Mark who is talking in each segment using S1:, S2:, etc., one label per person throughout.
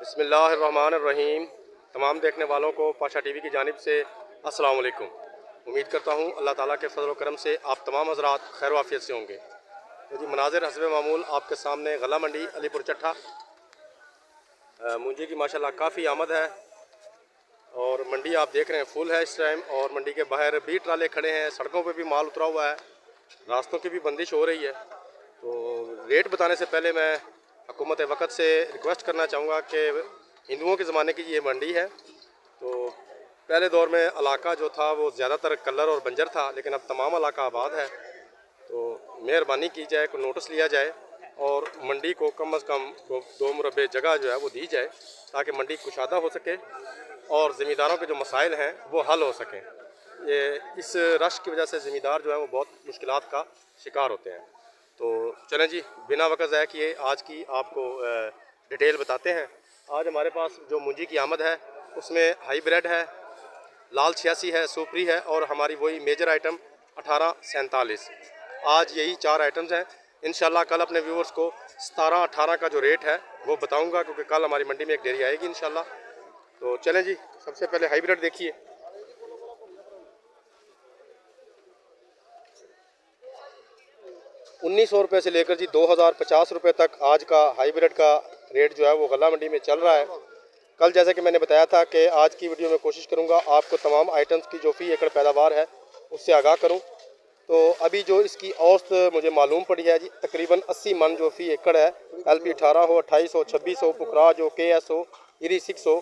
S1: बिस्मिल्लाहिर्रहमानिर्रहीम। तमाम देखने वालों को पाशा टीवी की जानिब से अस्सलाम वालेकुम। उम्मीद करता हूँ अल्लाह ताला के फजल व करम से आप तमाम हज़रात खैर वाफियत से होंगे। तो जी मनाज़िर हस्बे मामूल आपके सामने गला मंडी अलीपुर चट्ठा मूंजी की माशाल्लाह काफ़ी आमद है और मंडी आप देख रहे हैं फुल है इस टाइम। और मंडी के बाहर भी ट्राले खड़े हैं, सड़कों पे भी माल उतरा हुआ है, रास्तों की भी बंदिश हो रही है। तो रेट बताने से पहले मैं हुकूमत वक़्त से रिक्वेस्ट करना चाहूँगा कि हिंदुओं के ज़माने की ये मंडी है। तो पहले दौर में इलाका जो था वो ज़्यादातर कलर और बंजर था, लेकिन अब तमाम इलाका आबाद है। तो मेहरबानी की जाए, कोई नोटिस लिया जाए और मंडी को कम अज़ कम 2 मुरब्बे जगह जो है वो दी जाए ताकि मंडी कुशादा हो सके और ज़मींदारों के जो मसाइल हैं वो हल हो सकें। ये इस रश की वजह से ज़मींदार जो है वो बहुत मुश्किलात का शिकार होते हैं। तो चलें जी, बिना वक़्त ज़ाया किए आज की आपको डिटेल बताते हैं। आज हमारे पास जो मूंजी की आमद है उसमें हाईब्रिड है, लाल 86 है, सुपरी है और हमारी वही मेजर आइटम 1847। आज यही 4 आइटम्स हैं। इंशाल्लाह कल अपने व्यूअर्स को 17-18 का जो रेट है वो बताऊंगा, क्योंकि कल हमारी मंडी में एक डेयरी आएगी इंशाल्लाह। तो चलें जी, सबसे पहले हाईब्रिड देखिए। 1900 रुपये से लेकर जी 2050 रुपये तक आज का हाईब्रिड का रेट जो है वो गला मंडी में चल रहा है। कल जैसे कि मैंने बताया था कि आज की वीडियो में कोशिश करूंगा आपको तमाम आइटम्स की जो फ़ी एकड़ पैदावार है उससे आगाह करूं। तो अभी जो इसकी औसत मुझे मालूम पड़ी है जी, तकरीबन 80 मन जो फ़ी एकड़ है। LP 18 हो, 28 हो, 26 हो, पुखरा जो KS हो, इरी 6 हो,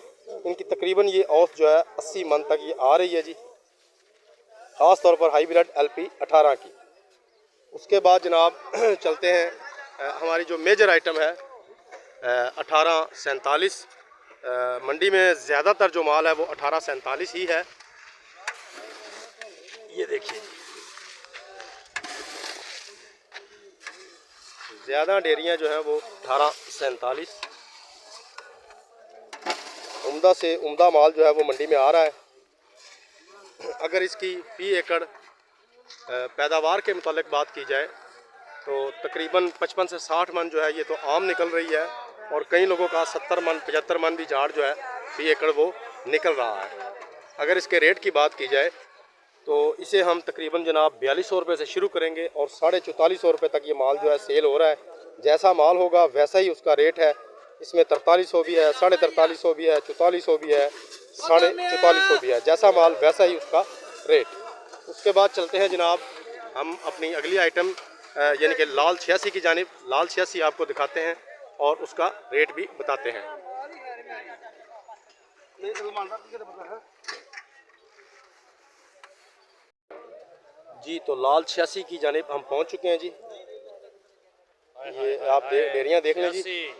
S1: इनकी तकरीबन ये औसत जो है 80 मन तक ये आ रही है जी, ख़ास तौर पर हाईब्रिड LP 18 की। उसके बाद जनाब चलते हैं हमारी जो मेजर आइटम है 1847। मंडी में ज़्यादातर जो माल है वो 1847 ही है। ये देखिए, ज़्यादा डेयरियाँ जो हैं वो 1847। उम्दा से उम्दा माल जो है वो मंडी में आ रहा है। अगर इसकी फ़ी एकड़ पैदावार के मुतालिक बात की जाए तो तकरीबन 55 से 60 मन जो है ये तो आम निकल रही है और कई लोगों का 70 मन 75 मन भी झाड़ जो है फ़ी एकड़ वो निकल रहा है। अगर इसके रेट की बात की जाए तो इसे हम तकरीबन जनाब 4200 रुपये से शुरू करेंगे और 4450 रुपये तक ये माल जो है सेल हो रहा है। जैसा माल होगा वैसा ही उसका रेट है। इसमें 4300 भी है, 4350 भी है, 4400 भी है, 4450 भी है। जैसा माल वैसा ही उसका रेट। उसके बाद चलते हैं जनाब हम अपनी अगली आइटम यानी कि लाल 86 की जानिब। लाल 86 आपको दिखाते हैं और उसका रेट भी बताते हैं। जी तो लाल 86 की जानिब हम पहुंच चुके हैं जी। ये आप डेयरियाँ देख लें जी,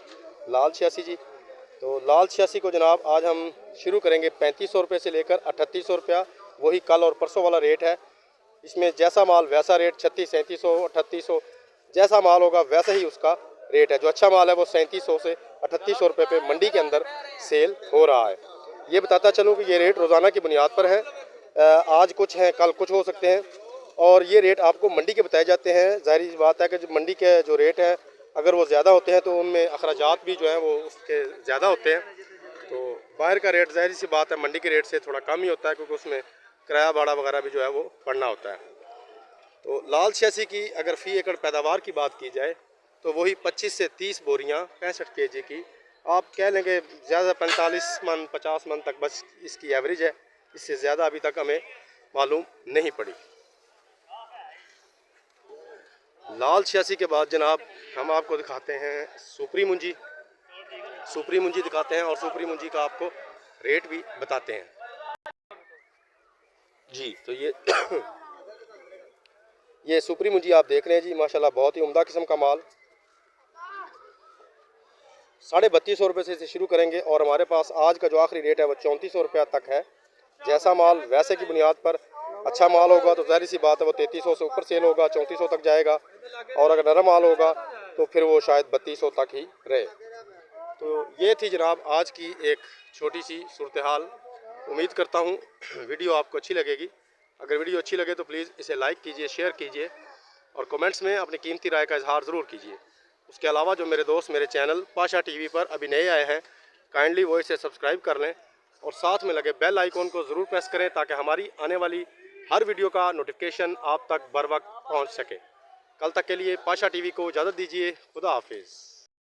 S1: लाल 86 जी। तो लाल 86 को जनाब आज हम शुरू करेंगे 3500 रुपये से लेकर 3800 रुपया, वही कल और परसों वाला रेट है। इसमें जैसा माल वैसा रेट, 3600, 3700, 3800 जैसा माल होगा वैसा ही उसका रेट है। जो अच्छा माल है वो 3700 से 3800 रुपये पे मंडी के अंदर सेल हो रहा है। ये बताता चलूँ कि ये रेट रोज़ाना की बुनियाद पर है। आज कुछ हैं, कल कुछ हो सकते हैं और ये रेट आपको मंडी के बताए जाते हैं। ज़ाहिर सी बात है कि जो मंडी के जो रेट हैं अगर वो ज़्यादा होते हैं तो उनमें अखराजात भी जो हैं वो उसके ज़्यादा होते हैं। तो बाहर का रेट ज़ाहिर सी बात है मंडी के रेट से थोड़ा कम ही होता है, क्योंकि उसमें किराया भाड़ा वगैरह भी जो है वो पड़ना होता है। तो लाल 86 की अगर फ़ी एकड़ पैदावार की बात की जाए तो वही 25 से 30 बोरियां 65 kg की आप कह लेंगे। ज़्यादा 45 मन 50 मन तक बस इसकी एवरेज है, इससे ज़्यादा अभी तक हमें मालूम नहीं पड़ी। लाल 86 के बाद जनाब हम आपको दिखाते हैं सुपरी मुंजी। सुपरी मुंजी दिखाते हैं और सुपरी मुंजी का आपको रेट भी बताते हैं जी। तो ये सुपरी मुंजी आप देख रहे हैं जी, माशाल्लाह बहुत ही उम्दा किस्म का माल। 3250 रुपये से शुरू करेंगे और हमारे पास आज का जो आखिरी रेट है वो 3400 रुपया तक है। जैसा माल वैसे की बुनियाद पर अच्छा माल होगा तो ज़ाहिर सी बात है वो 3300 से ऊपर सेल होगा, 3400 तक जाएगा। और अगर नरम माल होगा तो फिर वो शायद 3200 तक ही रहे। तो ये थी जनाब आज की एक छोटी सी सूरत हाल। उम्मीद करता हूँ वीडियो आपको अच्छी लगेगी। अगर वीडियो अच्छी लगे तो प्लीज़ इसे लाइक कीजिए, शेयर कीजिए और कमेंट्स में अपनी कीमती राय का इजहार ज़रूर कीजिए। उसके अलावा जो मेरे दोस्त मेरे चैनल पाशा टीवी पर अभी नए आए हैं काइंडली वो इसे सब्सक्राइब कर लें और साथ में लगे बेल आइकॉन को ज़रूर प्रेस करें ताकि हमारी आने वाली हर वीडियो का नोटिफिकेशन आप तक बर वक्त पहुँच सके। कल तक के लिए पाशा टीवी को इजाज़त दीजिए। खुदा हाफिज़।